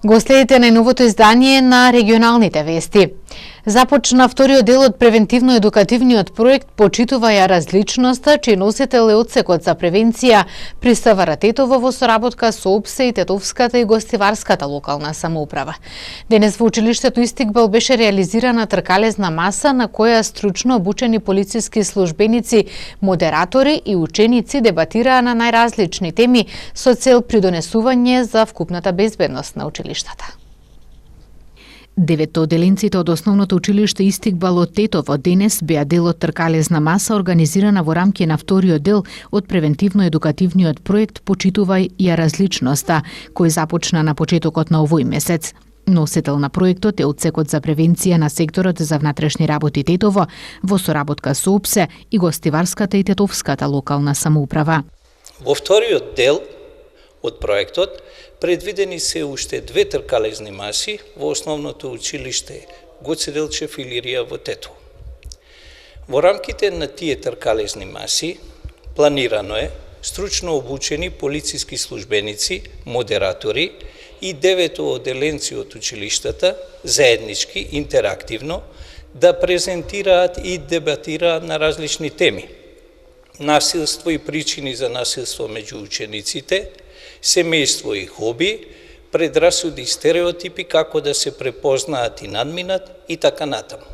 Го следите најновото издание на регионалните вести. Започна вториот дел од превентивно-едукативниот проект Почитува ја различноста, чиј носител е Одсекот за превенција при СВР Тетово во соработка со ОПСЕ и Тетовската и Гостиварската локална самоуправа. Денес во училиштето Истикбал беше реализирана тркалезна маса на која стручно обучени полициски службеници, модератори и ученици дебатираа на најразлични теми со цел придонесување за вкупната безбедност на училиштата. 9 оделенците од основното училиште Истикбал од Тетово денес беа дел од тркалезна маса организирана во рамки на вториот дел од превентивно-едукативниот проект Почитувај ја различноста, кој започна на почетокот на овој месец. Носител на проектот е Одсекот за превенција на секторот за внатрешни работи Тетово во соработка со ОПСЕ и Гостиварската и Тетовската локална самоуправа. Во вториот дел од проектот предвидени се уште 2 тркалезни маси во основното училиште Гоце Делчев Илирија во Тетово. Во рамките на тие тркалезни маси планирано е стручно обучени полициски службеници, модератори и 9 оделенци од училиштата заеднички, интерактивно, да презентираат и дебатираат на различни теми. Насилство и причини за насилство меѓу учениците, семејство и хоби, предрасуди и стереотипи како да се препознаат и надминат и така натаму.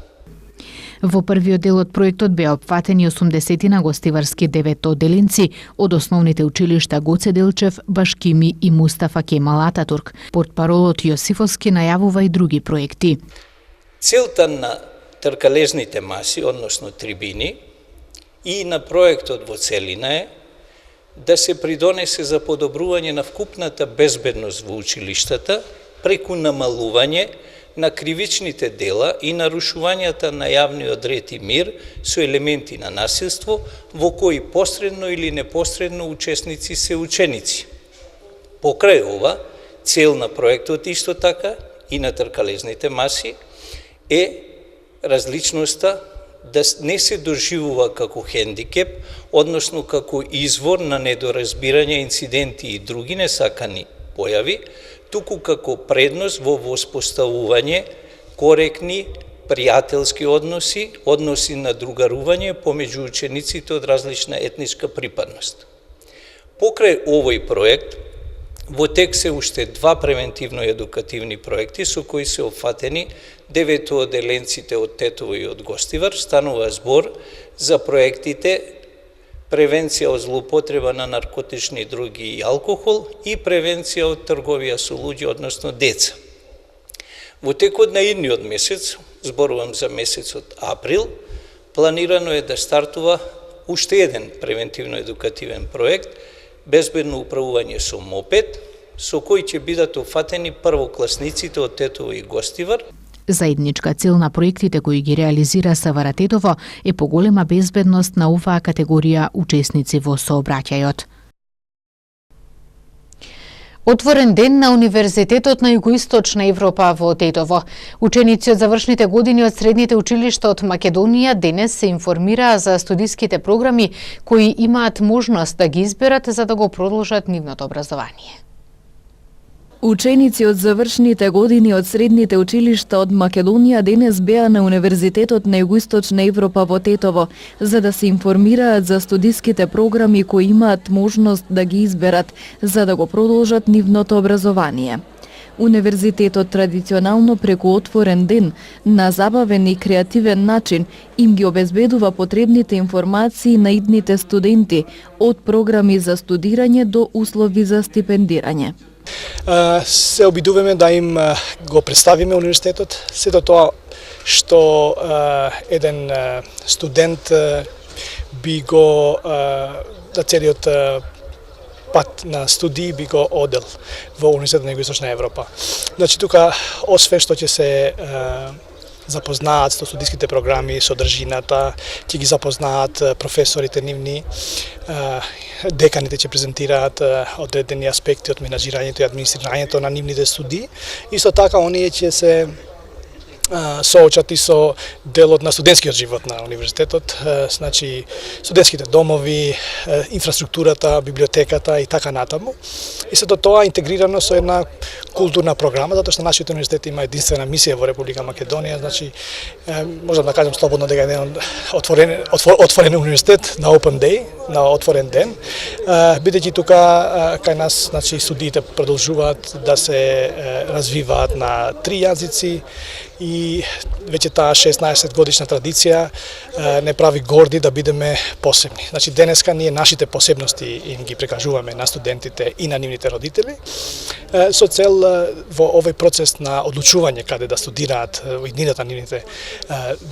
Во првиот дел од проектот беа опфатени 80 гостиварски 9 оделенци од основните училишта Гоце Делчев, Башкими и Мустафа Кемал Ататурк. Портпаролот Јосифовски најавува и други проекти. Целта на тркалезните маси, односно трибини, и на проектот во целина е да се придонесе за подобрување на вкупната безбедност во училиштата преку намалување на кривичните дела и нарушувањата на јавниот ред и мир со елементи на насилство, во кои посредно или непосредно учесници се ученици. Покрај ова, цел на проектот исто така и на тркалезните маси е различноста да не се доживува како хендикеп, односно како извор на недоразбирање, инциденти и други несакани појави, туку како предност во воспоставување коректни, пријателски односи, односи на другарување помеѓу учениците од различна етничка припадност. Покрај овој проект, во тек се уште 2 превентивно-едукативни проекти со кои се опфатени 9 оделенците од Тетово и од Гостивар. Станува збор за проектите превенција од злоупотреба на наркотични други и алкохол и превенција од трговија со луѓе, односно деца. Во текот на идниот месец, зборувам за месецот април, планирано е да стартува уште еден превентивно-едукативен проект Безбедно управување со мопед, со кој ќе бидат опфатени првокласниците од Тетово и Гостивар. Заедничка цел на проектите кои ги реализира СВР Тетово е поголема безбедност на оваа категорија учесници во сообраќајот. Отворен ден на Универзитетот на Југоисточна Европа во Тетово. Ученици од завршните години од средните училишта од Македонија денес се информираа за студиските програми кои имаат можност да ги изберат за да го продолжат нивното образование. Ученици од завршните години од средните училишта од Македонија денес беа на Универзитетот на Југоисточна Европа во Тетово за да се информираат за студиските програми кои имаат можност да ги изберат за да го продолжат нивното образование. Универзитетот традиционално преку отворен ден на забавен и креативен начин им ги обезбедува потребните информации на идните студенти од програми за студирање до услови за стипендирање. Се обидуваме да им го представиме универзитетот, сето тоа што еден студент би го да целиот пат на студии би го одел во Универзитетот на Југоисточна Европа. Значи тука освен што ќе се запознаат со студиските програми, содржината, ќе ги запознаат професорите нивни, деканите ќе презентираат одредени аспекти од менаџирањето и администрирањето на нивните студии. Исто така оние ќе се соочати со делот на студентскиот живот на универзитетот, значи студентските домови, инфраструктурата, библиотеката и така натаму. И сето тоа интегрирано со една културна програма, затоа што нашиот универзитет има единствена мисија во Република Македонија, значи можам да кажам слободно дека е отворен универзитет на Open Day, на отворен ден, бидејќи тука кај нас значи студиите продолжуваат да се развиваат на 3 јазици и веќе таа 16 годишна традиција не прави горди да бидеме посебни. Значи денеска ние нашите посебности им ги прикажуваме на студентите и на нивните родители со цел во овој процес на одлучување каде да студираат во иднината на нивните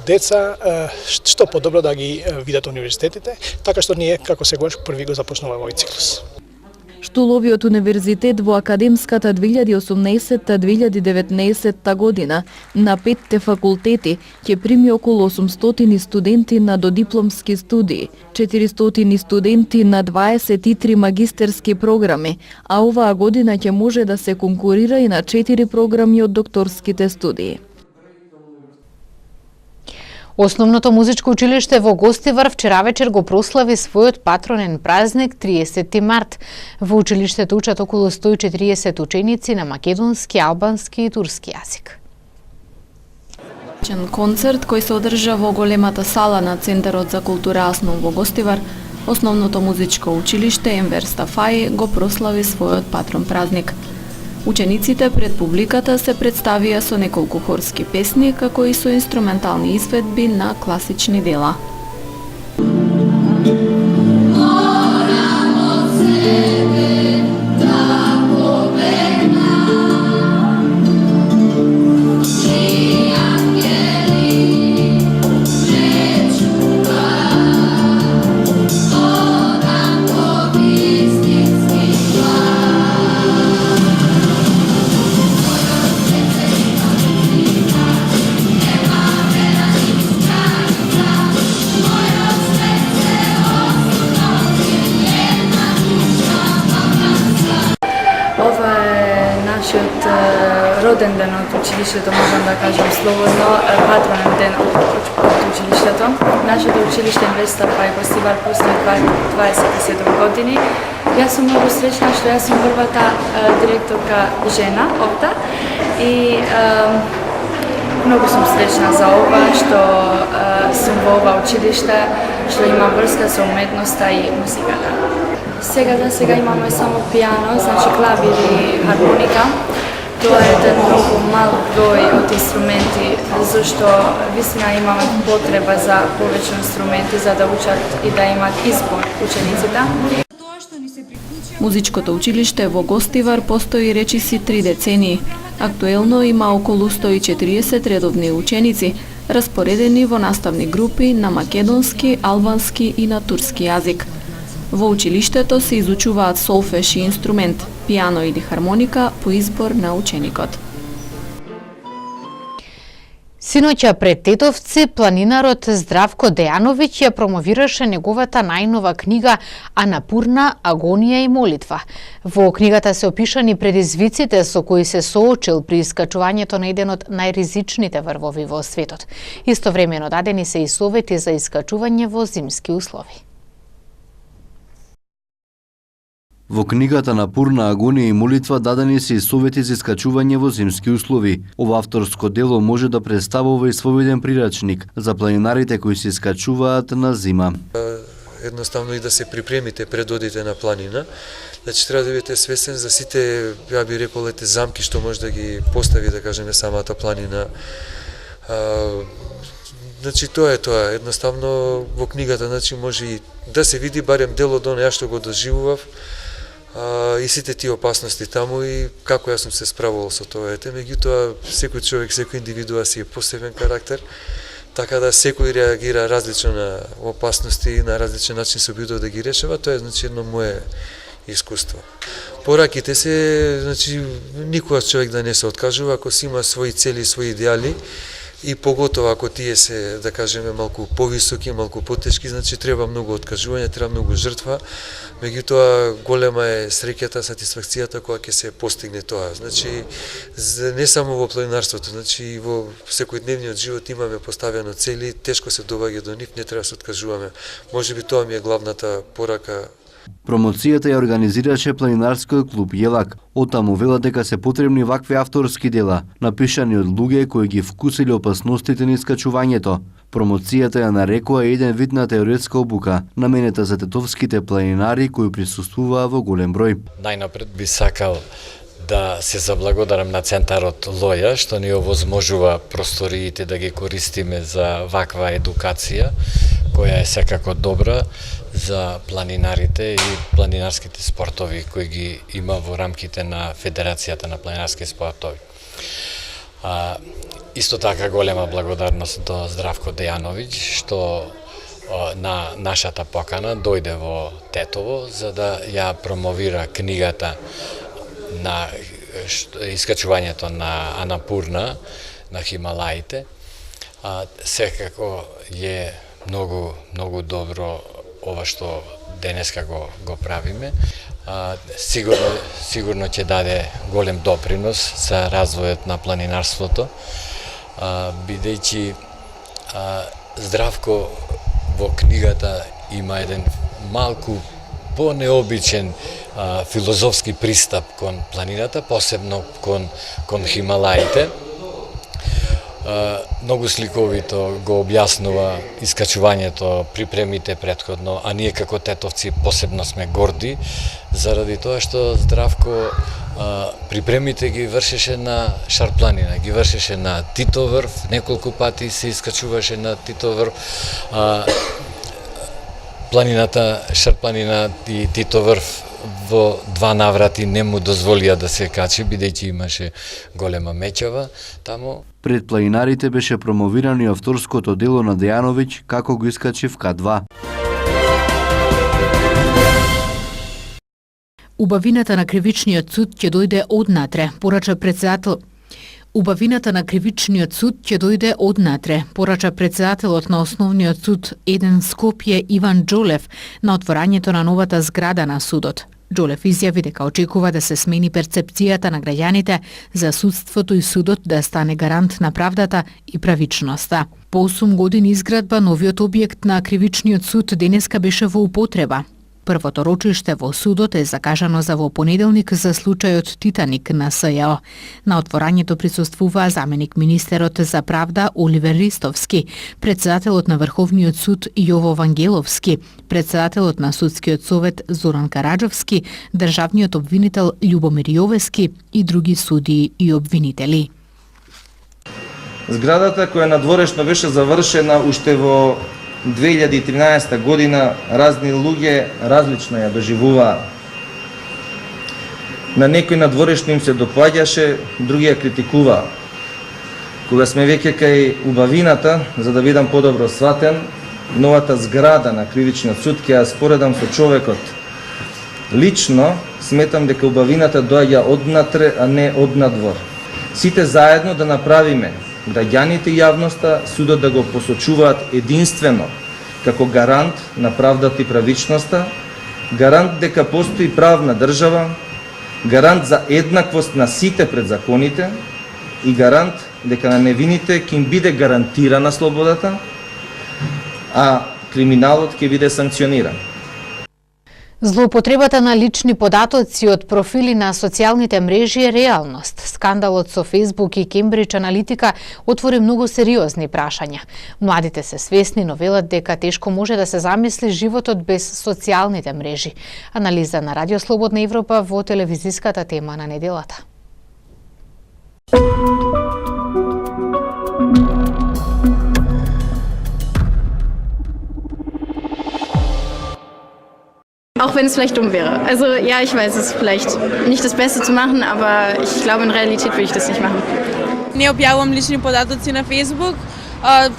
деца, што подобро да ги видат универзитетите, така што ние како сегаш први го започнуваме овој циклус. Штуловиот универзитет во академската 2018-2019 година на 5 факултети ќе прими околу 800 студенти на додипломски студии, 400 студенти на 23 магистерски програми, а оваа година ќе може да се конкурира и на 4 програми од докторските студии. Основното музичко училиште во Гостивар вчера вечер го прослави својот патронен празник 30 март. Во училиштето учат околу 140 ученици на македонски, албански и турски јазик. Концерт кој се одржа во големата сала на Центарот за култура Аснум во Гостивар, основното музичко училиште Енвер Стафаи го прослави својот патрон празник. Учениците пред публиката се представија со неколку хорски песни, како и со инструментални изведби на класични дела. Роден ден од училиштето, можам да кажам слободно, патронен ден од училиштето. Нашето училиште Енвер Стафаи Гостивар постои 27 години. Јас сум многу среќна што јас сум првата директорка жена овде и многу сум среќна за ова што сум во ова училиште, што имам врска со уметноста и музиката. Сега имаме само пијано, значи клавир и хармоника. Тоа е еден многу мал број од инструменти, зашто вистина имаме потреба за повеќе инструменти за да учат и да имат избор учениците. Музичкото училиште во Гостивар постои речиси 3 децении. Актуелно има околу 140 редовни ученици, распоредени во наставни групи на македонски, албански и на турски јазик. Во училиштето се изучуваат солфеш и инструмент, пијано или хармоника по избор на ученикот. Синоќа пред Тетовци, планинарот Здравко Дејановиќ ја промовираше неговата најнова книга Анапурна, агонија и молитва. Во книгата се опишани предизвиците со кои се соочил при искачувањето на еден од најризичните врвови во светот. Истовремено дадени се и совети за искачување во зимски услови. Во книгата Напурна, агонија и молитва дадени се и совети за искачување во зимски услови. Ова авторско дело може да представува и својден прирачник за планинарите кои се искачуваат на зима. Едноставно и да се припремите пред одите на планина. Значи треба да бидете свесен за сите, ја би рекол, замки што може да ги постави, да кажеме, самата планина. Значи тоа е тоа. Едноставно во книгата значи може и да се види барем дел од она што го доживував. И сите тие опасности таму и како јас сум се справувал со тоа. Меѓутоа, секој човек, секој индивидуа си е посебен карактер, така да секој реагира различно на опасности и на различен начин се обидува да ги решава. Тоа е значи едно мое искуство. Пораките се, значи, никогаш човек да не се откажува ако си има своји цели, своји идеали и поготово ако тие се, да кажеме, малку повисоки, малку потешки, значи треба многу откажување, треба многу жртва, меѓутоа голема е среќата, сатисфакцијата кога ќе се постигне тоа. Значи не само во планинарството, значи и во секојдневниот живот имаме поставено цели, тешко се доаѓа до нив, не треба да се откажуваме. Можеби тоа ми е главната порака. Промоцијата ја организираше планинарскиот клуб Јелак. Оттаму велат дека се потребни вакви авторски дела, напишани од луѓе кои ги вкусили опасностите на искачувањето. Промоцијата ја нарекува еден вид на теоретска обука, наменета за тетовските планинари кои присуствуваа во голем број. Најнапред би сакал да се заблагодарам на Центарот Лоја, што ни овозможува просториите да ги користиме за ваква едукација, која е секако добра за планинарите и планинарските спортови кои ги има во рамките на Федерацијата на планинарски спортови. Исто така голема благодарност до Здравко Дејановиќ, што на нашата покана дојде во Тетово за да ја промовира книгата на искачувањето на Анапурна на Хималаите. Секако е многу добро ова што денеска го правиме. Сигурно ќе даде голем допринос за развојот на планинарството, бидејќи Здравко во книгата има еден малку понеобичен филозофски пристап кон планината, посебно кон Хималаите. Многу сликовито го објаснува искачувањето, припремите претходно, а ние како тетовци посебно сме горди, заради тоа што Здравко припремите ги вршеше на Шарпланина, ги вршеше на Титоврв, неколку пати се искачуваше на Титоврв. Планината Шарпланина и Титоврв во два наврати не му дозволија да се качи, бидејќи имаше голема меќава таму. Пред планинарите беше промовирано и авторското дело на Дејановиќ како го искачи в К2. Убавината на кривичниот суд ќе дојде однатре, порача председател. Убавината на кривичниот суд ќе дојде однатре, порача председателот на Основниот суд 1 Скопје Иван Џолев на отворањето на новата зграда на судот. Џолев изјави дека очекува да се смени перцепцијата на граѓаните за судството и судот да стане гарант на правдата и правичноста. По 8 години изградба, новиот објект на кривичниот суд денеска беше во употреба. Првото рочиште во судот е закажано за во понеделник за случајот Титаник на СЈО. На отворањето присуствуваа заменик министерот за правда Оливер Ристовски, председателот на Врховниот суд Јово Вангеловски, председателот на Судскиот совет Зоран Караџовски, државниот обвинител Љубомир Јовески и други судии и обвинители. Зградата која надворешно беше завршена уште во 2013 година, разни луѓе различно ја доживуваа. На некој надворешно им се допаѓаше, други ја критикуваа. Кога сме веќе кај убавината, за да бидам подобро сватен, новата зграда на кривичниот суд ќе ја споредам со човекот. Лично сметам дека убавината доаѓа однатре, а не однадвор. Сите заедно да направиме граѓаните и јавноста судот да го посочуваат единствено како гарант на правдата и правичноста, гарант дека постои правна држава, гарант за еднаквост на сите пред законите и гарант дека на невините ќе им биде гарантирана слободата, а криминалот ќе биде санкциониран. Злоупотребата на лични податоци од профили на социјалните мрежи е реалност. Скандалот со Facebook и Cambridge Analytica отвори многу сериозни прашања. Младите се свесни, но велат дека тешко може да се замисли животот без социјалните мрежи. Анализа на Радио Слободна Европа во телевизиската тема на неделата. Auch wenn es vielleicht dumm wäre. Also ja, ich weiß, es ist vielleicht nicht das Beste zu machen, aber ich glaube, in Realität würde ich das nicht machen. Не објавувам лични податоци на Facebook,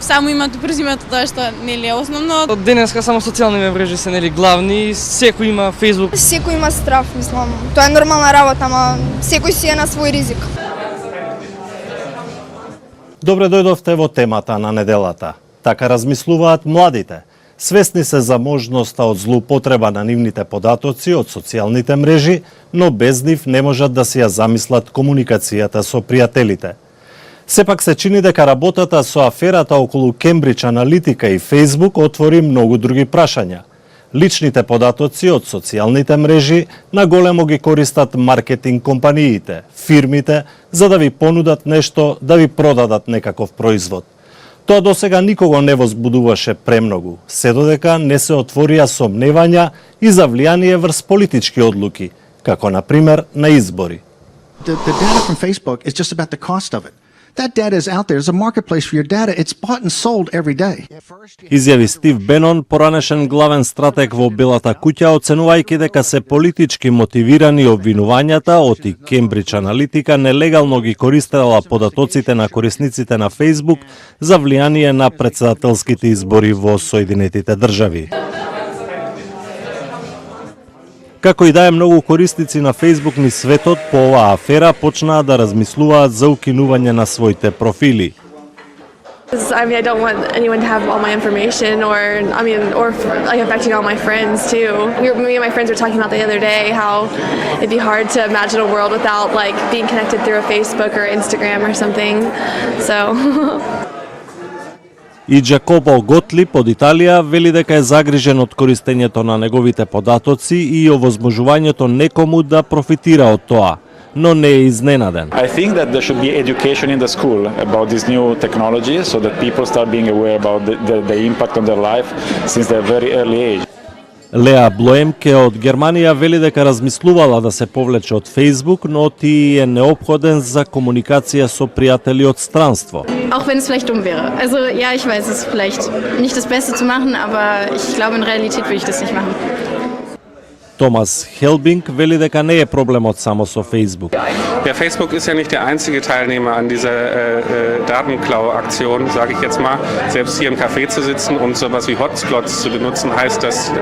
само името, презимето, тоа што нели е основно. Од денеска само социјалните мрежи се нели главни, секој има Facebook. Секој има страв, мислам. Тоа е нормална работа, ама секој си е на свој ризик. Добре дојдовте во темата на неделата. Така размислуваат младите. Свесни се за можноста од злоупотреба на нивните податоци од социјалните мрежи, но без нив не можат да си ја замислат комуникацијата со пријателите. Сепак се чини дека работата со аферата околу Кембридж Аналитика и Фејсбук отвори многу други прашања. Личните податоци од социјалните мрежи наголемо ги користат маркетинг компаниите, фирмите, за да ви понудат нешто, да ви продадат некаков производ. Тоа досега никого не возбудуваше премногу, се додека не се отворија сомневања и за влијание врз политички одлуки, како на пример на избори. The data from Facebook is just about the cost of it. That data is out there. There's a marketplace for your data. It's bought and sold every day. Изјави Стив Бенон, поранешен главен стратег во Белата куќа, оценувајќи дека се политички мотивирани обвинувањата од и Кембридж Аналитика нелегално ги користела податоците на корисниците на Facebook за влијание на претседателските избори во Соединетите држави. Како и да е, многу корисници на Facebook низ светот по оваа афера почнаа да размислуваат за укинување на своите профили. I don't want anyone to have all my information, or like affecting all my friends too. Me and my friends were talking about the other day how it'd be hard to imagine a world without like being connected through a Facebook or Instagram or something. So. И Джакобо Готлип од Италија вели дека е загрижен од користењето на неговите податоци и овозможувањето некому да профитира од тоа, но не е изненаден. I think that there should be education in the school about this new technology so that people start being aware about the impact on their life since their very early age. Леа Блоемке од Германија вели дека размислувала да се повлече од Facebook, но ти е неопходен за комуникација со пријатели од странство. Auch wenn es vielleicht dumm wäre. Also ja, ich weiß, es ist vielleicht nicht das Beste zu machen, aber ich glaube, in Realität würde ich das nicht machen. Томас Хелбинг вели дека не е проблемот само со Facebook. Ja, Facebook ist ja nicht der einzige Teilnehmer an dieser Datenklau-Aktion, sage ich jetzt mal. Selbst hier im Café zu sitzen und sowas wie Hotspots zu benutzen, heißt das,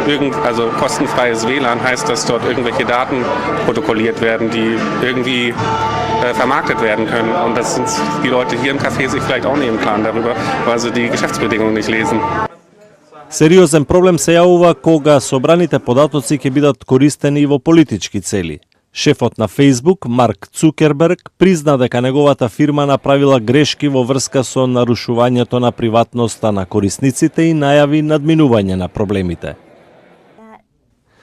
also kostenfreies WLAN heißt, dass dort irgendwelche Daten protokolliert werden, die irgendwie vermarktet werden können. Und das sind die Leute hier im Café sich vielleicht auch nicht im Klaren darüber, weil sie die Geschäftsbedingungen nicht lesen. Сериозен проблем се јавува кога собраните податоци ќе бидат користени и во политички цели. Шефот на Facebook, Марк Цукерберг, призна дека неговата фирма направила грешки во врска со нарушувањето на приватноста на корисниците и најави надминување на проблемите.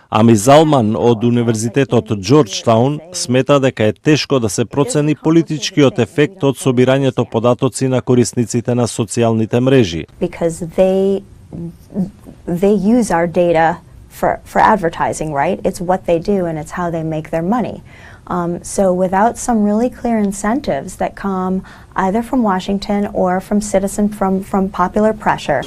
Ами Залман од Универзитетот Джорджтаун смета дека е тешко да се процени политичкиот ефект од собирањето податоци на корисниците на социјалните мрежи. They use our data for advertising, right? It's what they do and it's how they make their money. So without some really clear incentives that come either from Washington or from from popular pressure.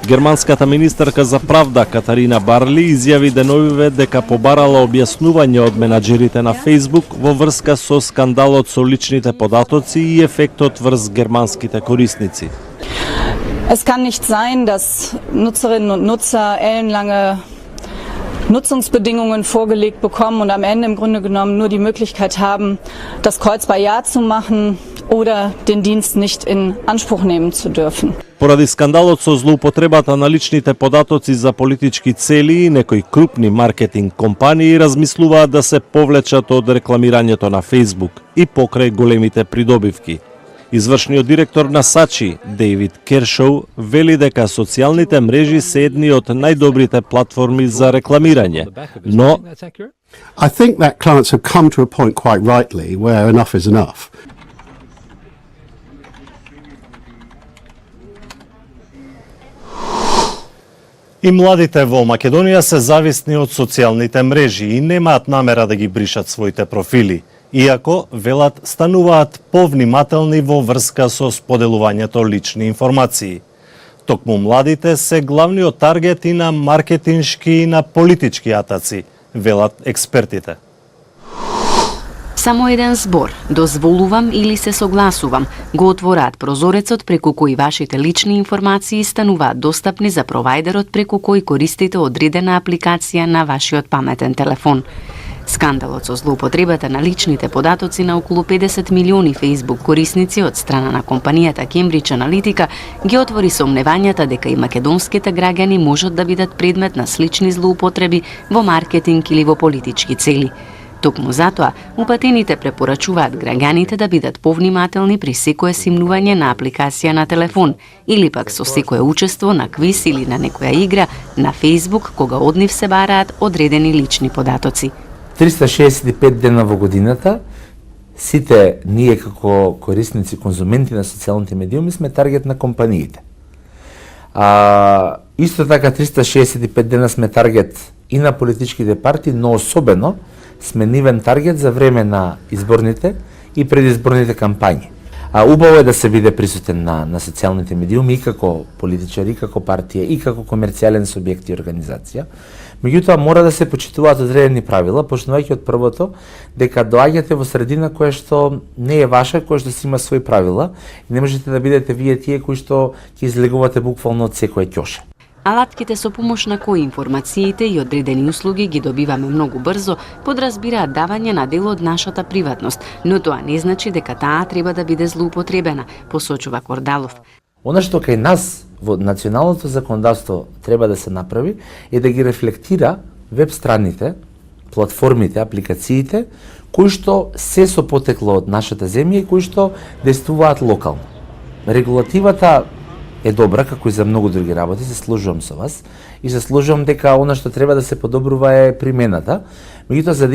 Германската министерка за правда Катарина Барли изјави деновиве дека побарала објаснување од менаџерите на Facebook во врска со скандалот со личните податоци и ефектот врз германските корисници. Es kann nicht sein, dass Nutzerinnen und Nutzer ellenlange Nutzungsbedingungen vorgelegt bekommen und am Ende im Grunde genommen nur die Möglichkeit haben, das Kreuz bei Ja zu machen oder den Dienst nicht in Anspruch nehmen zu dürfen. Поради скандалот со злоупотребата на личните податоци за политички цели, некои крупни маркетинг компании размислуваат да се повлечат од рекламирањето на Facebook и покрај големите придобивки. Извршниот директор на Сачи, Дейвид Кершоу, вели дека социјалните мрежи се едни од најдобрите платформи за рекламирање, но I think that clients have come to a point quite rightly where enough is enough. И младите во Македонија се зависни од социјалните мрежи и немаат намера да ги бришат своите профили, иако, велат, стануваат повнимателни во врска со споделувањето лични информации. Токму младите се главниот таргет и на маркетиншки и на политички атаци, велат експертите. Само еден збор, дозволувам или се согласувам, го отвораат прозорецот преку кој вашите лични информации стануваат достапни за провајдерот преку кој користите одредена апликација на вашиот паметен телефон. Скандалот со злоупотребата на личните податоци на околу 50 милиони Facebook корисници од страна на компанијата Cambridge Analytica ги отвори сомневањата дека и македонските граѓани можат да бидат предмет на слични злоупотреби во маркетинг или во политички цели. Токму затоа, упатените препорачуваат граѓаните да бидат повнимателни при секое симнување на апликација на телефон или пак со секое учество на квиз или на некоја игра на Facebook кога од нив се бараат одредени лични податоци. 365 дена во годината, сите ние како корисници, конзументи на социјалните медиуми сме таргет на компаниите. Исто така 365 дена сме таргет и на политичките партии, но особено сме нивен таргет за време на изборните и предизборните кампањи. Убаво е да се биде присутен на социјалните медиуми и како политичар, и како партија, и како комерцијален субјект и организација. Меѓутоа мора да се почитуваат одредени правила, почнувајќи од првото дека доаѓате во средина која што не е ваша, која што си има своји правила и не можете да бидете вие тие кои што ќе излегувате буквално од секоја ќоша. Алатките со помош на кои информациите и одредени услуги ги добиваме многу брзо, подразбираат давање на дел од нашата приватност, но тоа не значи дека таа треба да биде злоупотребена, посочува Кордалов. Она што кај нас во националното законодавство треба да се направи е да ги рефлектира веб страните, платформите, апликациите кои што се со потекло од нашата земја и кои што действуваат локално. Регулативата е добра, како и за многу други работи, се сложувам со вас и се сложувам дека она што треба да се подобрува е примената. Меѓутоа, за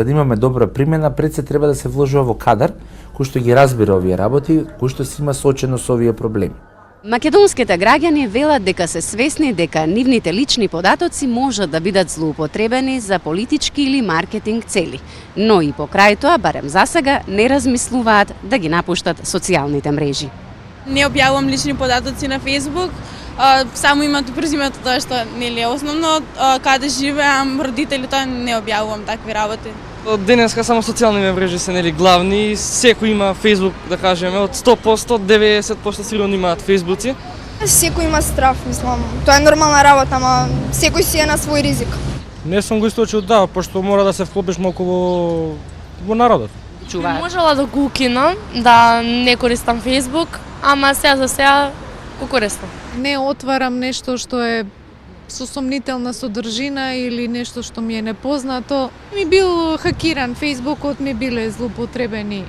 да имаме добра примена, пред се треба да се вложува во кадар кој што ги разбира овие работи, кој што си има соочено со овие проблеми. Македонските граѓани велат дека се свесни дека нивните лични податоци можат да бидат злоупотребени за политички или маркетинг цели, но и покрај тоа, барем засега, не размислуваат да ги напуштат социјалните мрежи. Не објавувам лични податоци на Facebook, само името, презимето, тоа што нели е основно, каде живеам, родители, тоа не објавувам такви работи. Од денеска само социјалните мрежи се нели главни, секој има Facebook, да кажеме, од 100%, 90% сигурно имаат Фејсбуци. Секој има страф, мислам. Тоа е нормална работа, ама секој си е на свој ризик. Не сум го источил, да, пошто мора да се вклопиш малку во народот. Можела да го укинам, да не користам Facebook, ама сега за сега го користам. Не отварам нешто што е со сомнителна содржина или нешто што ми е непознато. Ми бил хакиран, Фејсбукот ми биле злоупотребени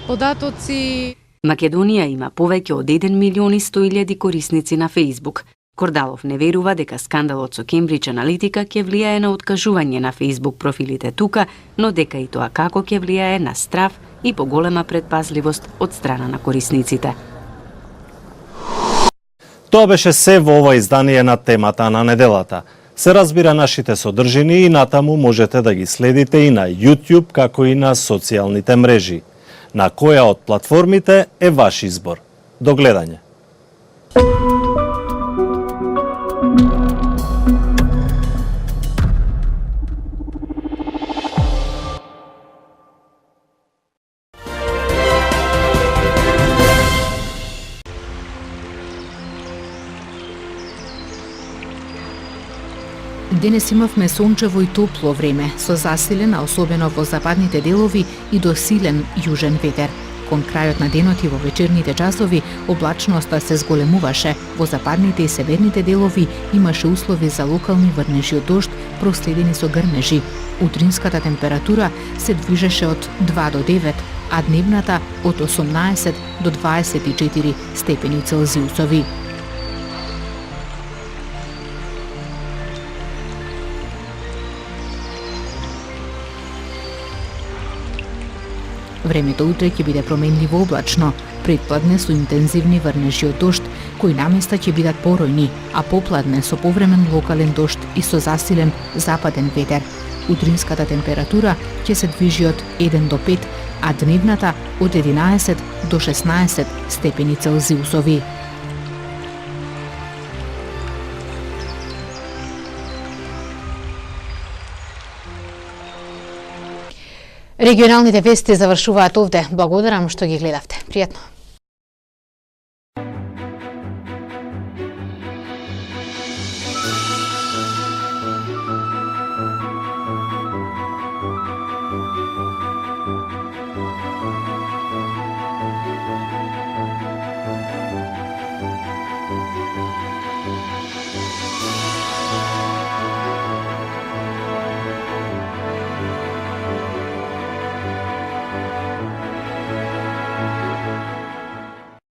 податоци. Македонија има повеќе од 1 милион и 100.000 корисници на Facebook. Кордалов не верува дека скандалот со Cambridge Analytica ќе влијае на откажување на Facebook профилите тука, но дека и тоа како ќе влијае на страв и поголема предпазливост од страна на корисниците. Тоа беше се во ова издание на темата на неделата. Се разбира нашите содржини и натаму можете да ги следите и на YouTube, како и на социјалните мрежи. На која од платформите е ваш избор. До гледање. Денес имавме сончево и топло време, со засилен, а особено во западните делови и до силен јужен ветер. Кон крајот на денот и во вечерните часови, облачноста се зголемуваше. Во западните и северните делови имаше услови за локални врнежи од дожд, проследени со грмежи. Утринската температура се движеше од 2 до 9, а дневната од 18 до 24 степени Целзиусови. Времето утре ќе биде променливо облачно, предпладне со интензивни врнежи од дожд, кои наместа ќе бидат поројни, а попладне со повремен локален дожд и со засилен западен ветер. Утринската температура ќе се движи од 1 до 5, а дневната од 11 до 16 степени Целзиусови. Регионалните вести завршуваат овде. Благодарам што ги гледавте. Пријатно.